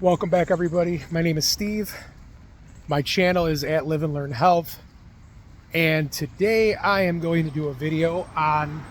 Welcome back, everybody. My name is Steve. My channel is at Live and Learn Health. And today I am going to do a video on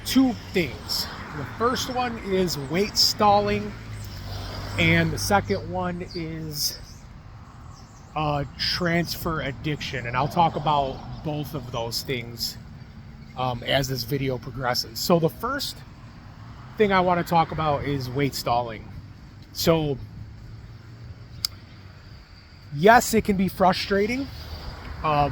two things. The first one is weight stalling, and the second one is transfer addiction. And I'll talk about both of those things as this video progresses. So the first thing I want to talk about is weight stalling. So yes, it can be frustrating. I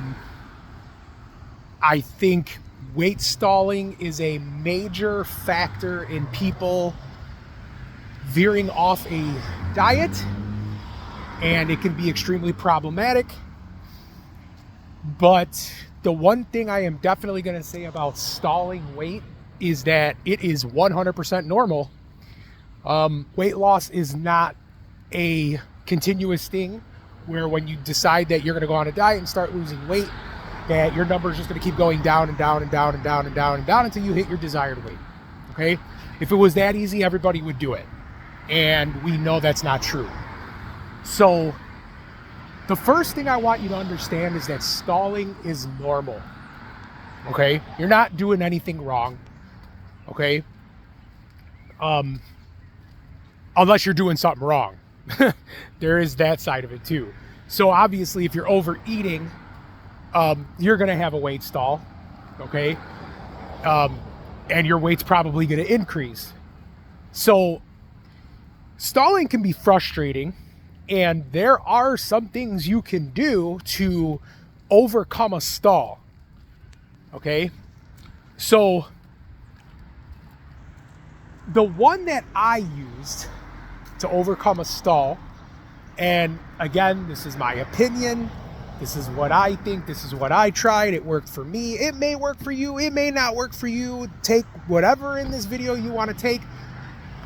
think weight stalling is a major factor in people veering off a diet, and it can be extremely problematic. But the one thing I am definitely going to say about stalling weight is that it is 100% normal. Weight loss is not a continuous thing where when you decide that you're going to go on a diet and start losing weight, that your number is just going to keep going down and down and down and down and down and down until you hit your desired weight. Okay? If it was that easy, everybody would do it. And we know that's not true. So the first thing I want you to understand is that stalling is normal. Okay? You're not doing anything wrong. Okay? Unless you're doing something wrong. There is that side of it too. So obviously if you're overeating, you're going to have a weight stall, okay? And your weight's probably going to increase. So stalling can be frustrating, and there are some things you can do to overcome a stall, okay? So the one that I used to overcome a stall, and again, this is my opinion, this is what I think, this is what I tried, it worked for me, it may work for you, it may not work for you, take whatever in this video you want to take,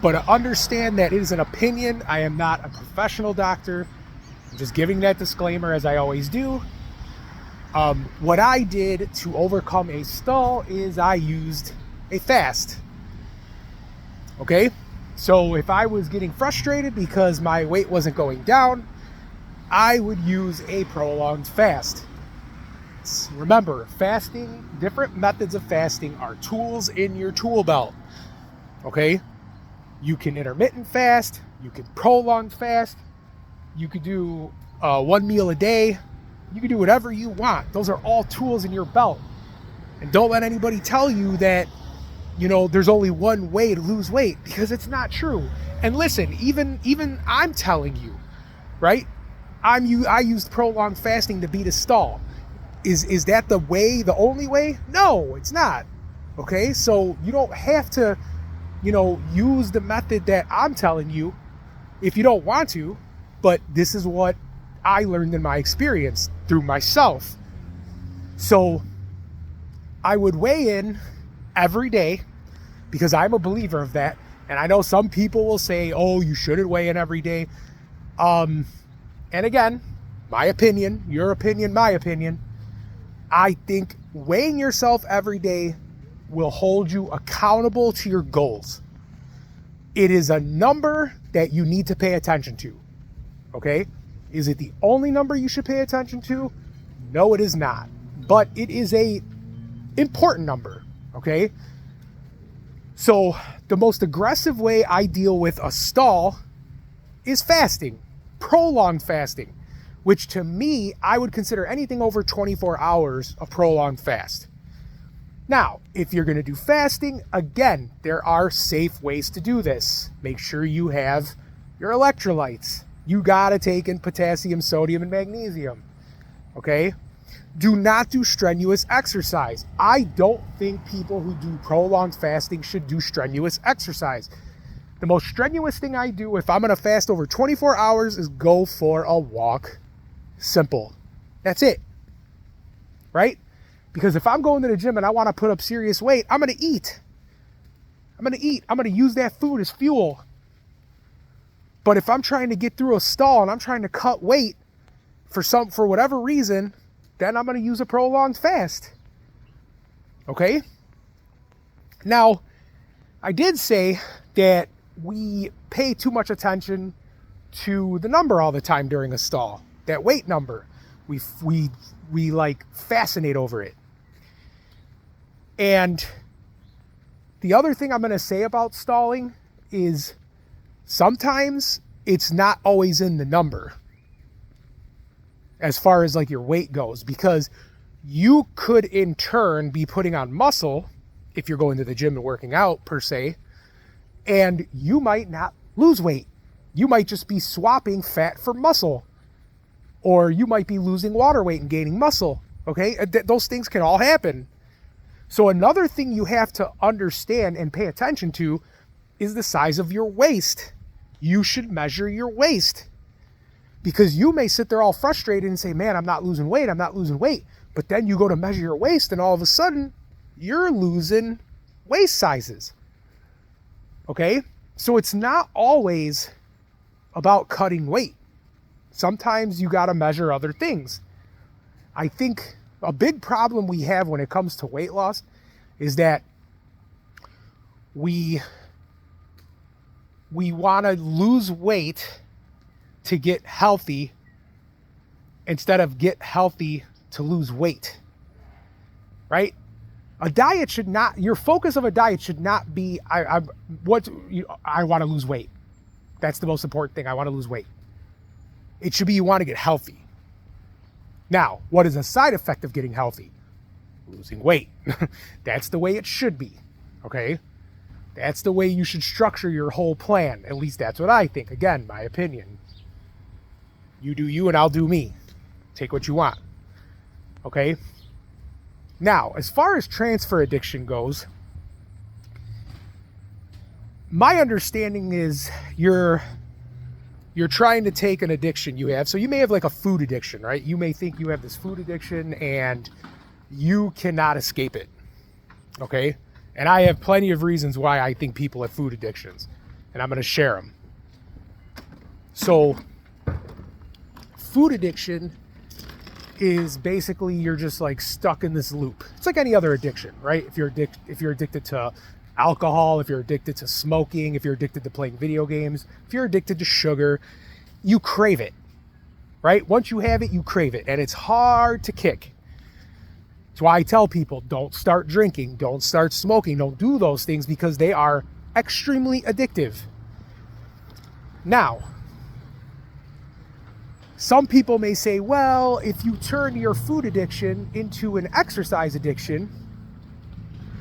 but understand that it is an opinion. I am not a professional doctor. I'm just giving that disclaimer as I always do. What I did to overcome a stall is I used a fast. Okay? So if I was getting frustrated because my weight wasn't going down, I would use a prolonged fast. Remember, fasting, different methods of fasting are tools in your tool belt. Okay? You can intermittent fast, you can prolonged fast, you could do one meal a day, you can do whatever you want. Those are all tools in your belt. And don't let anybody tell you that there's only one way to lose weight, because it's not true. And listen, even I'm telling you, right? I used prolonged fasting to beat a stall. Is that the way, the only way? No, it's not. Okay, so you don't have to, use the method that I'm telling you if you don't want to, but this is what I learned in my experience through myself. So I would weigh in every day, because I'm a believer of that. And I know some people will say, oh, you shouldn't weigh in every day. And again, my opinion, your opinion, my opinion, I think weighing yourself every day will hold you accountable to your goals. It is a number that you need to pay attention to. Okay? Is it the only number you should pay attention to? No, it is not. But it is a important number. Okay? So the most aggressive way I deal with a stall is fasting, prolonged fasting, which to me, I would consider anything over 24 hours a prolonged fast. Now, if you're going to do fasting, again, there are safe ways to do this. Make sure you have your electrolytes. You got to take in potassium, sodium, and magnesium. Okay? Do not do strenuous exercise. I don't think people who do prolonged fasting should do strenuous exercise. The most strenuous thing I do if I'm going to fast over 24 hours is go for a walk. Simple. That's it. Right? Because if I'm going to the gym and I want to put up serious weight, I'm going to eat. I'm going to use that food as fuel. But if I'm trying to get through a stall and I'm trying to cut weight for whatever reason, then I'm going to use a prolonged fast. Okay? Now, I did say that we pay too much attention to the number all the time during a stall, that weight number. We like fascinate over it. And the other thing I'm going to say about stalling is sometimes it's not always in the number as far as like your weight goes, because you could in turn be putting on muscle if you're going to the gym and working out per se, and you might not lose weight. You might just be swapping fat for muscle, or you might be losing water weight and gaining muscle. Okay, those things can all happen. So another thing you have to understand and pay attention to is the size of your waist. You should measure your waist, because you may sit there all frustrated and say, man, I'm not losing weight. But then you go to measure your waist and all of a sudden you're losing waist sizes. Okay? So it's not always about cutting weight. Sometimes you got to measure other things. I think a big problem we have when it comes to weight loss is that we want to lose weight to get healthy instead of get healthy to lose weight, right? A diet should not, your focus of a diet should not be, I want to lose weight. That's the most important thing. I want to lose weight. It should be, you want to get healthy. Now, what is a side effect of getting healthy? Losing weight. That's the way it should be, okay? That's the way you should structure your whole plan. At least that's what I think. Again, my opinion. You do you and I'll do me. Take what you want. Okay? Now, as far as transfer addiction goes, my understanding is you're trying to take an addiction you have. So you may have like a food addiction, right? You may think you have this food addiction and you cannot escape it. Okay? And I have plenty of reasons why I think people have food addictions, and I'm going to share them. So food addiction is basically you're just like stuck in this loop. It's like any other addiction, right? If you're addicted to alcohol, if you're addicted to smoking, if you're addicted to playing video games, if you're addicted to sugar, you crave it, right? Once you have it, you crave it, and it's hard to kick. That's why I tell people, don't start drinking, don't start smoking, don't do those things, because they are extremely addictive. Now, some people may say, well, if you turn your food addiction into an exercise addiction,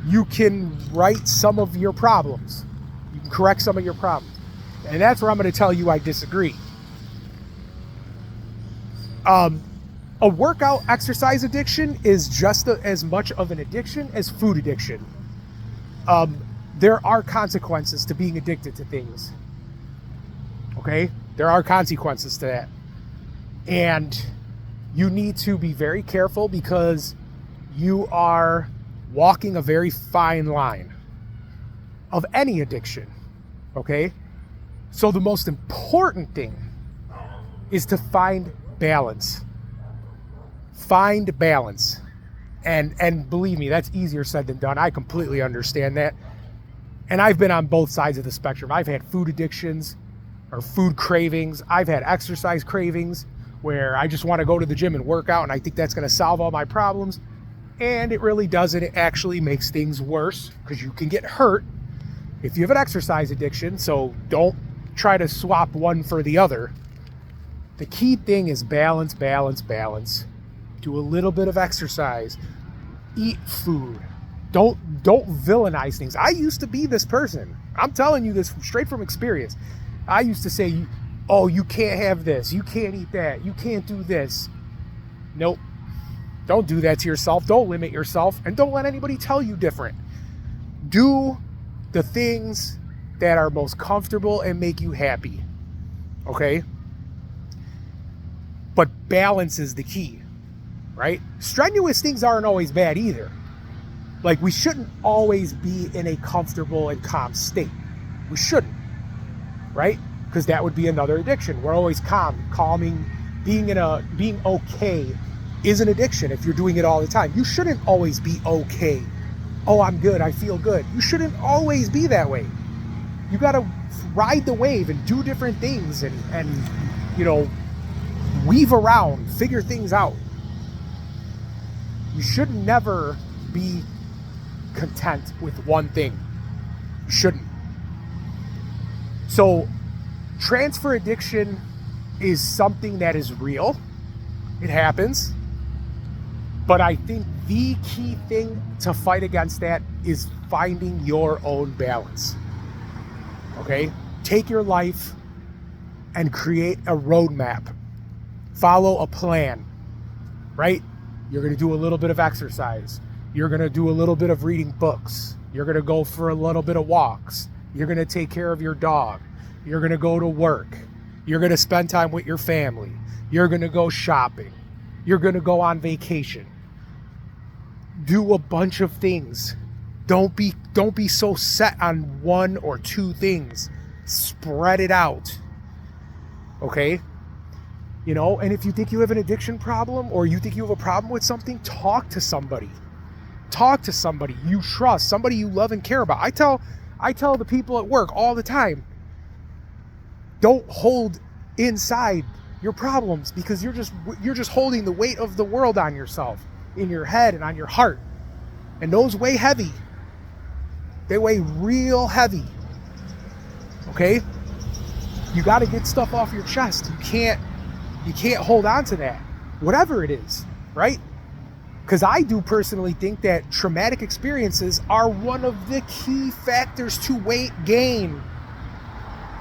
you can right some of your problems. You can correct some of your problems. And that's where I'm going to tell you I disagree. A workout exercise addiction is just as much of an addiction as food addiction. There are consequences to being addicted to things. Okay? There are consequences to that. And you need to be very careful, because you are walking a very fine line of any addiction. Okay? So the most important thing is to find balance. Find balance. And believe me, that's easier said than done. I completely understand that. And I've been on both sides of the spectrum. I've had food addictions or food cravings. I've had exercise cravings where I just want to go to the gym and work out, and I think that's going to solve all my problems. And it really doesn't. It actually makes things worse, because you can get hurt if you have an exercise addiction. So don't try to swap one for the other. The key thing is balance, balance, balance. Do a little bit of exercise. Eat food. Don't villainize things. I used to be this person. I'm telling you this straight from experience. I used to say, oh, you can't have this. You can't eat that. You can't do this. Nope. Don't do that to yourself. Don't limit yourself. And don't let anybody tell you different. Do the things that are most comfortable and make you happy. Okay? But balance is the key. Right? Strenuous things aren't always bad either. Like, we shouldn't always be in a comfortable and calm state. We shouldn't. Right? Because that would be another addiction. We're always calming, being okay is an addiction if you're doing it all the time. You shouldn't always be okay. Oh, I'm good, I feel good. You shouldn't always be that way. You got to ride the wave and do different things and you know, weave around, figure things out. You should never be content with one thing. You shouldn't. So transfer addiction is something that is real. It happens. But I think the key thing to fight against that is finding your own balance. Okay? Take your life and create a roadmap. Follow a plan, right? You're going to do a little bit of exercise. You're going to do a little bit of reading books. You're going to go for a little bit of walks. You're going to take care of your dog. You're going to go to work. You're going to spend time with your family. You're going to go shopping. You're going to go on vacation. Do a bunch of things. Don't be so set on one or two things. Spread it out. Okay? You know, and if you think you have an addiction problem or you think you have a problem with something, talk to somebody. Talk to somebody you trust, somebody you love and care about. I tell the people at work all the time, don't hold inside your problems, because you're just holding the weight of the world on yourself, in your head and on your heart. And those weigh heavy. They weigh real heavy. Okay? You got to get stuff off your chest. You can't hold on to that, whatever it is, right? Because I do personally think that traumatic experiences are one of the key factors to weight gain.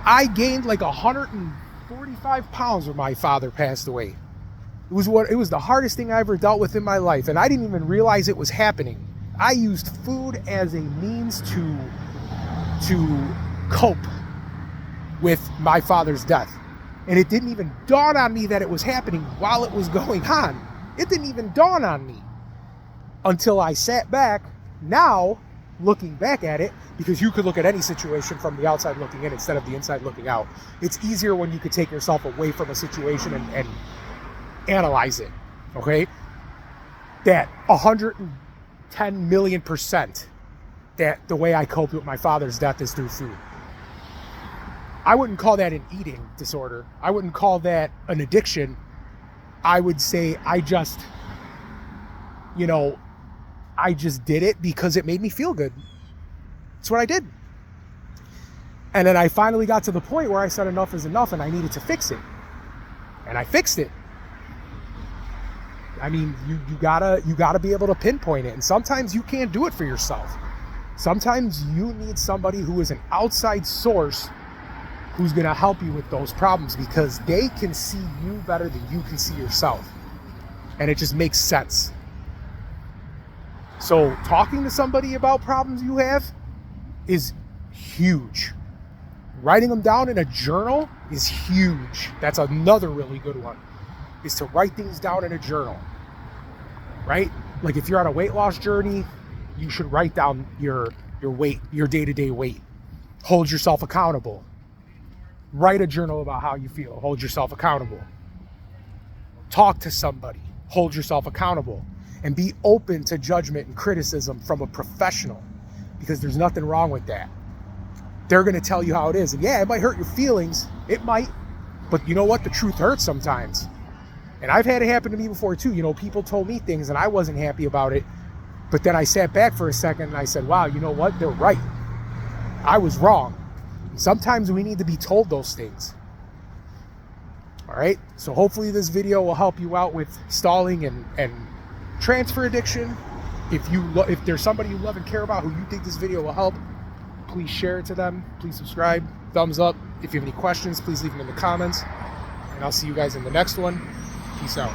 I gained like 145 pounds when my father passed away. It was the hardest thing I ever dealt with in my life, and I didn't even realize it was happening. I used food as a means to cope with my father's death. And it didn't even dawn on me that it was happening while it was going on. It didn't even dawn on me until I sat back, now looking back at it, because you could look at any situation from the outside looking in instead of the inside looking out. It's easier when you could take yourself away from a situation and analyze it, okay? That 110 million% that the way I coped with my father's death is through food. I wouldn't call that an eating disorder. I wouldn't call that an addiction. I would say I just did it because it made me feel good. That's what I did. And then I finally got to the point where I said enough is enough and I needed to fix it. And I fixed it. I mean, you gotta be able to pinpoint it. And sometimes you can't do it for yourself. Sometimes you need somebody who is an outside source who's going to help you with those problems, because they can see you better than you can see yourself. And it just makes sense. So talking to somebody about problems you have is huge. Writing them down in a journal is huge. That's another really good one, is to write things down in a journal, right? Like if you're on a weight loss journey, you should write down your weight, your day-to-day weight. Hold yourself accountable. Write a journal about how you feel. Hold yourself accountable. Talk to somebody. Hold yourself accountable. And be open to judgment and criticism from a professional, because there's nothing wrong with that. They're going to tell you how it is. And yeah, it might hurt your feelings. It might. But you know what? The truth hurts sometimes. And I've had it happen to me before too. You know, people told me things and I wasn't happy about it. But then I sat back for a second and I said, wow, you know what? They're right. I was wrong. Sometimes we need to be told those things. All right. So hopefully this video will help you out with stalling and transfer addiction. If there's somebody you love and care about who you think this video will help, please share it to them. Please subscribe, thumbs up. If you have any questions, please leave them in the comments. And I'll see you guys in the next one. Peace out.